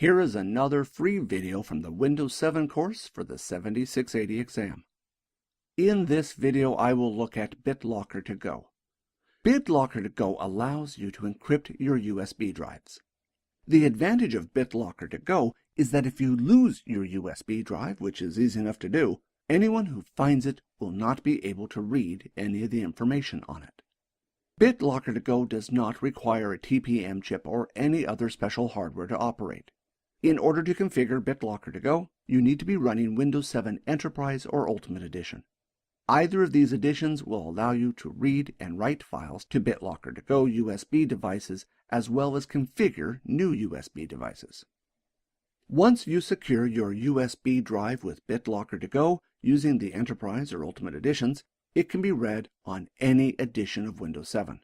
Here is another free video from the Windows 7 course for the 7680 exam. In this video, I will look at Bitlocker To Go. Bitlocker To Go allows you to encrypt your USB drives. The advantage of Bitlocker To Go is that if you lose your USB drive, which is easy enough to do, anyone who finds it will not be able to read any of the information on it. Bitlocker To Go does not require a TPM chip or any other special hardware to operate. In order to configure Bitlocker To Go, you need to be running Windows 7 Enterprise or Ultimate Edition. Either of these editions will allow you to read and write files to Bitlocker To Go USB devices as well as configure new USB devices. Once you secure your USB drive with Bitlocker To Go using the Enterprise or Ultimate editions, it can be read on any edition of Windows 7.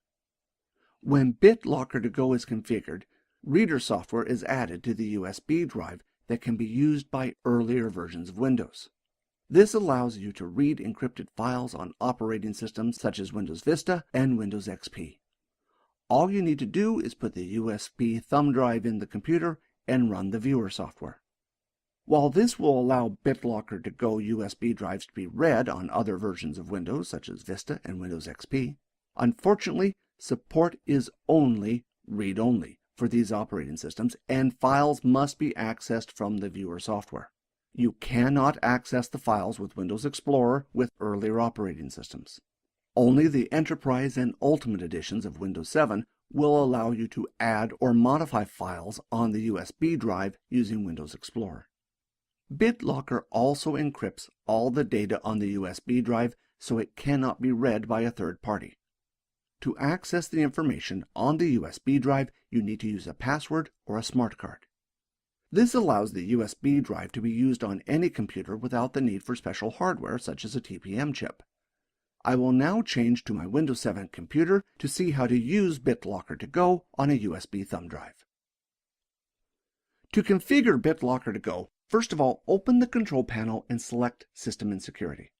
When Bitlocker To Go is configured, reader software is added to the USB drive that can be used by earlier versions of Windows. This allows you to read encrypted files on operating systems such as Windows Vista and Windows XP. All you need to do is put the USB thumb drive in the computer and run the viewer software. While this will allow Bitlocker To Go USB drives to be read on other versions of Windows such as Vista and Windows XP, unfortunately, support is only read-only for these operating systems, and files must be accessed from the viewer software. You cannot access the files with Windows Explorer with earlier operating systems. Only the Enterprise and Ultimate editions of Windows 7 will allow you to add or modify files on the USB drive using Windows Explorer. Bitlocker also encrypts all the data on the USB drive so it cannot be read by a third party. To access the information on the USB drive, you need to use a password or a smart card. This allows the USB drive to be used on any computer without the need for special hardware such as a TPM chip. I will now change to my Windows 7 computer to see how to use Bitlocker To Go on a USB thumb drive. To configure Bitlocker To Go, first of all, open the control panel and select System and Security.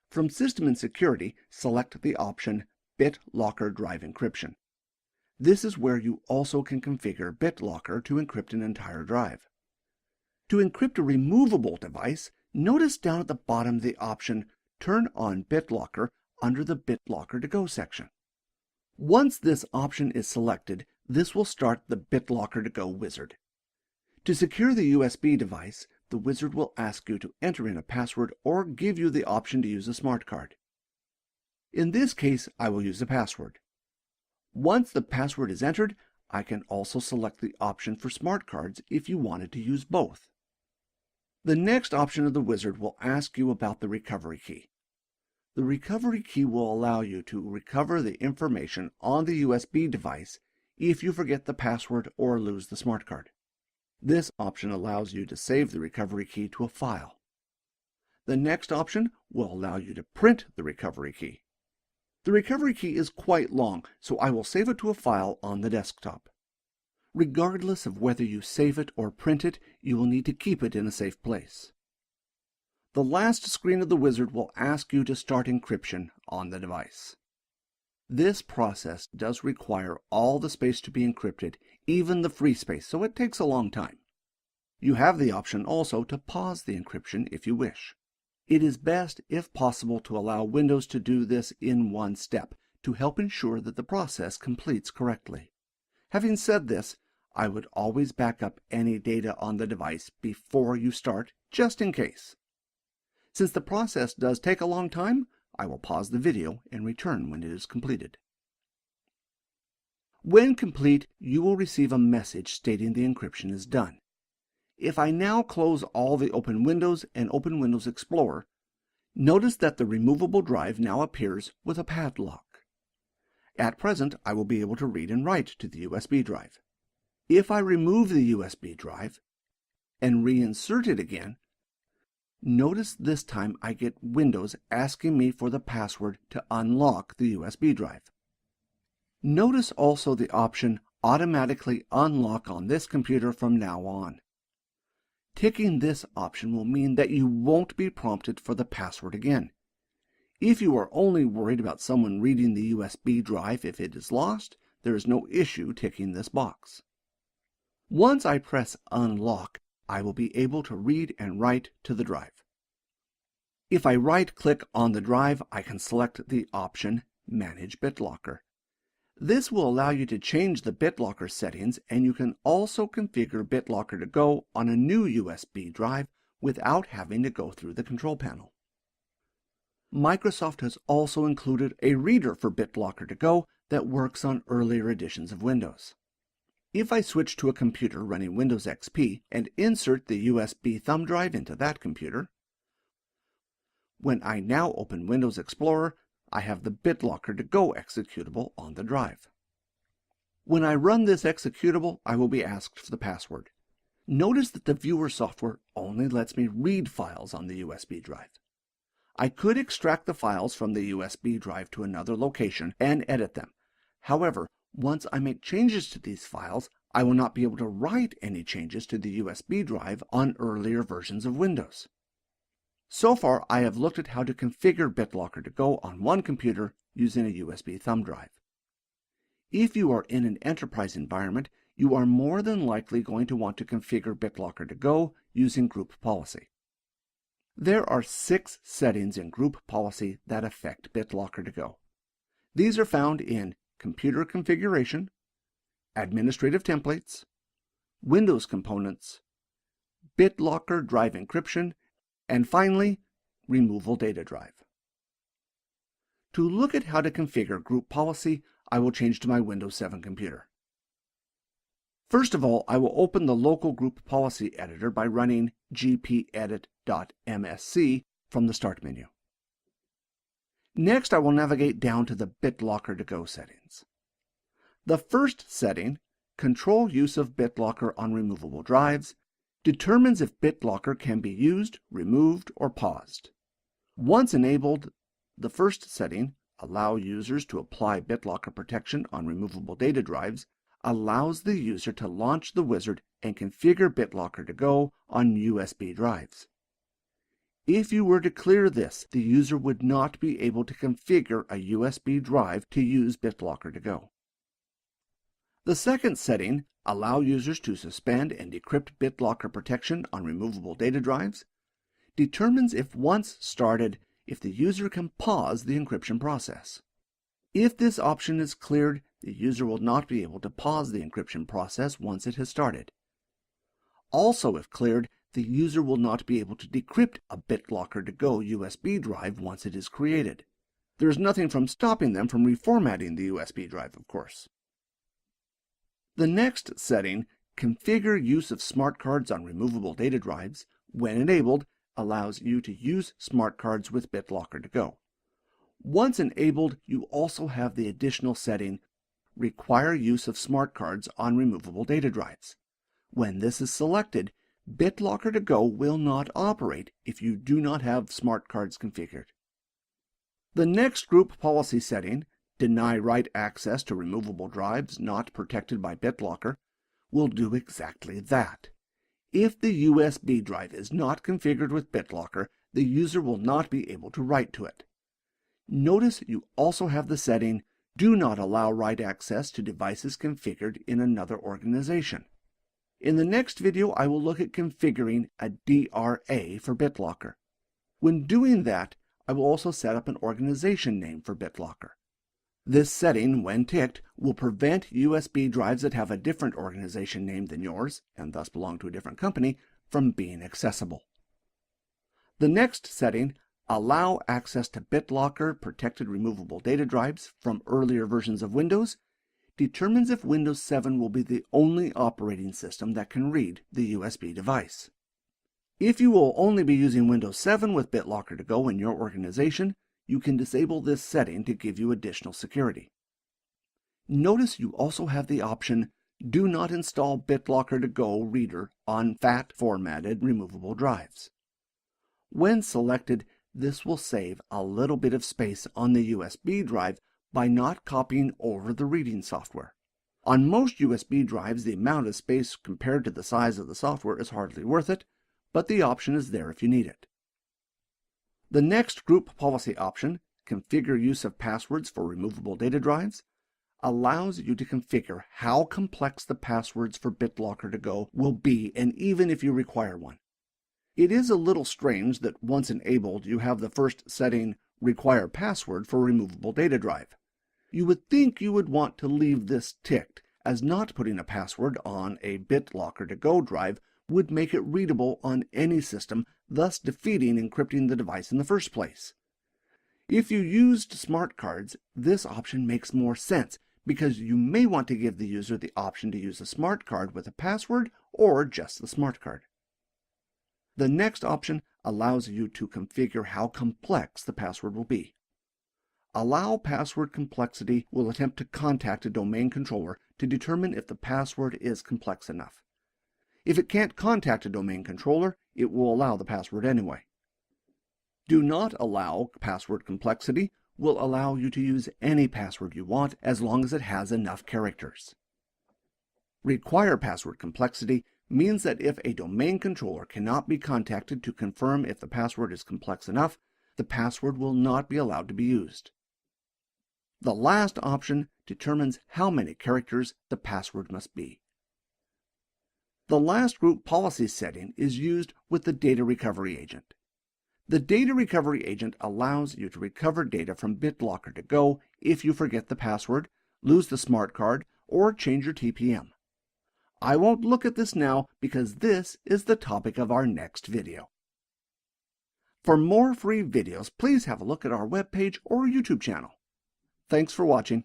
From System and Security, select the option Bitlocker Drive Encryption. This is where you also can configure Bitlocker to encrypt an entire drive. To encrypt a removable device, notice down at the bottom the option Turn on Bitlocker under the Bitlocker To Go section. Once this option is selected, this will start the Bitlocker To Go wizard. To secure the USB device, the wizard will ask you to enter in a password or give you the option to use a smart card. In this case, I will use a password. Once the password is entered, I can also select the option for smart cards if you wanted to use both. The next option of the wizard will ask you about the recovery key. The recovery key will allow you to recover the information on the USB device if you forget the password or lose the smart card. This option allows you to save the recovery key to a file. The next option will allow you to print the recovery key. The recovery key is quite long, so I will save it to a file on the desktop. Regardless of whether you save it or print it, you will need to keep it in a safe place. The last screen of the wizard will ask you to start encryption on the device. This process does require all the space to be encrypted, even the free space, so it takes a long time. You have the option also to pause the encryption if you wish. It is best, if possible, to allow Windows to do this in one step to help ensure that the process completes correctly. Having said this, I would always back up any data on the device before you start, just in case. Since the process does take a long time, I will pause the video and return when it is completed. When complete, you will receive a message stating the encryption is done. If I now close all the open windows and open Windows Explorer, notice that the removable drive now appears with a padlock. At present, I will be able to read and write to the USB drive. If I remove the USB drive and reinsert it again, notice this time I get Windows asking me for the password to unlock the USB drive. Notice also the option Automatically Unlock on this computer from now on. Ticking this option will mean that you won't be prompted for the password again. If you are only worried about someone reading the USB drive if it is lost, there is no issue ticking this box. Once I press Unlock, I will be able to read and write to the drive. If I right-click on the drive, I can select the option Manage BitLocker. This will allow you to change the BitLocker settings, and you can also configure BitLocker to go on a new USB drive without having to go through the control panel. Microsoft has also included a reader for BitLocker to go that works on earlier editions of Windows. If I switch to a computer running Windows XP and insert the USB thumb drive into that computer, when I now open Windows Explorer, I have the BitLocker to go executable on the drive. When I run this executable, I will be asked for the password. Notice that the viewer software only lets me read files on the USB drive. I could extract the files from the USB drive to another location and edit them. However, once I make changes to these files, I will not be able to write any changes to the USB drive on earlier versions of Windows. So far, I have looked at how to configure BitLocker to go on one computer using a USB thumb drive. If you are in an enterprise environment, you are more than likely going to want to configure BitLocker to go using group policy. There are 6 settings in group policy that affect BitLocker to go. These are found in Computer Configuration, Administrative Templates, Windows Components, BitLocker Drive Encryption, and finally, Removal Data Drive. To look at how to configure group policy, I will change to my Windows 7 computer. First of all, I will open the local group policy editor by running gpedit.msc from the Start menu. Next, I will navigate down to the BitLocker to go settings. The first setting, Control Use of BitLocker on Removable Drives, determines if BitLocker can be used, removed, or paused. Once enabled, the first setting, Allow users to apply BitLocker protection on removable data drives, allows the user to launch the wizard and configure BitLocker to go on USB drives. If you were to clear this, the user would not be able to configure a USB drive to use BitLocker to go. The second setting, Allow users to suspend and decrypt BitLocker protection on removable data drives, determines if once started, if the user can pause the encryption process. If this option is cleared, the user will not be able to pause the encryption process once it has started. Also, if cleared, the user will not be able to decrypt a BitLocker to go USB drive once it is created. There is nothing from stopping them from reformatting the USB drive, of course. The next setting, Configure Use of Smart Cards on Removable Data Drives, when enabled, allows you to use smart cards with BitLocker to go. Once enabled, you also have the additional setting, Require Use of Smart Cards on Removable Data Drives. When this is selected, BitLocker to go will not operate if you do not have smart cards configured. The next group policy setting, Deny write access to removable drives not protected by BitLocker, will do exactly that. If the USB drive is not configured with BitLocker, the user will not be able to write to it. Notice you also have the setting, Do not allow write access to devices configured in another organization. In the next video, I will look at configuring a DRA for BitLocker. When doing that, I will also set up an organization name for BitLocker. This setting, when ticked, will prevent USB drives that have a different organization name than yours, and thus belong to a different company, from being accessible. The next setting, Allow access to BitLocker protected removable data drives from earlier versions of Windows, determines if Windows 7 will be the only operating system that can read the USB device. If you will only be using Windows 7 with BitLocker to go in your organization, you can disable this setting to give you additional security. Notice you also have the option Do not install BitLocker to go reader on FAT formatted removable drives. When selected, this will save a little bit of space on the USB drive by not copying over the reading software. On most USB drives, the amount of space compared to the size of the software is hardly worth it, but the option is there if you need it. The next group policy option, Configure Use of Passwords for Removable Data Drives, allows you to configure how complex the passwords for Bitlocker To Go will be, and even if you require one. It is a little strange that once enabled, you have the first setting, Require Password for Removable Data Drive. You would think you would want to leave this ticked, as not putting a password on a Bitlocker To Go drive would make it readable on any system, thus defeating encrypting the device in the first place. If you used smart cards, this option makes more sense, because you may want to give the user the option to use a smart card with a password or just the smart card. The next option allows you to configure how complex the password will be. Allow Password Complexity will attempt to contact a domain controller to determine if the password is complex enough. If it can't contact a domain controller, it will allow the password anyway. Do Not Allow Password Complexity will allow you to use any password you want as long as it has enough characters. Require Password Complexity means that if a domain controller cannot be contacted to confirm if the password is complex enough, the password will not be allowed to be used. The last option determines how many characters the password must be. The last group policy setting is used with the Data Recovery Agent. The Data Recovery Agent allows you to recover data from Bitlocker To Go if you forget the password, lose the smart card, or change your TPM. I won't look at this now because this is the topic of our next video. For more free videos, please have a look at our webpage or YouTube channel. Thanks for watching.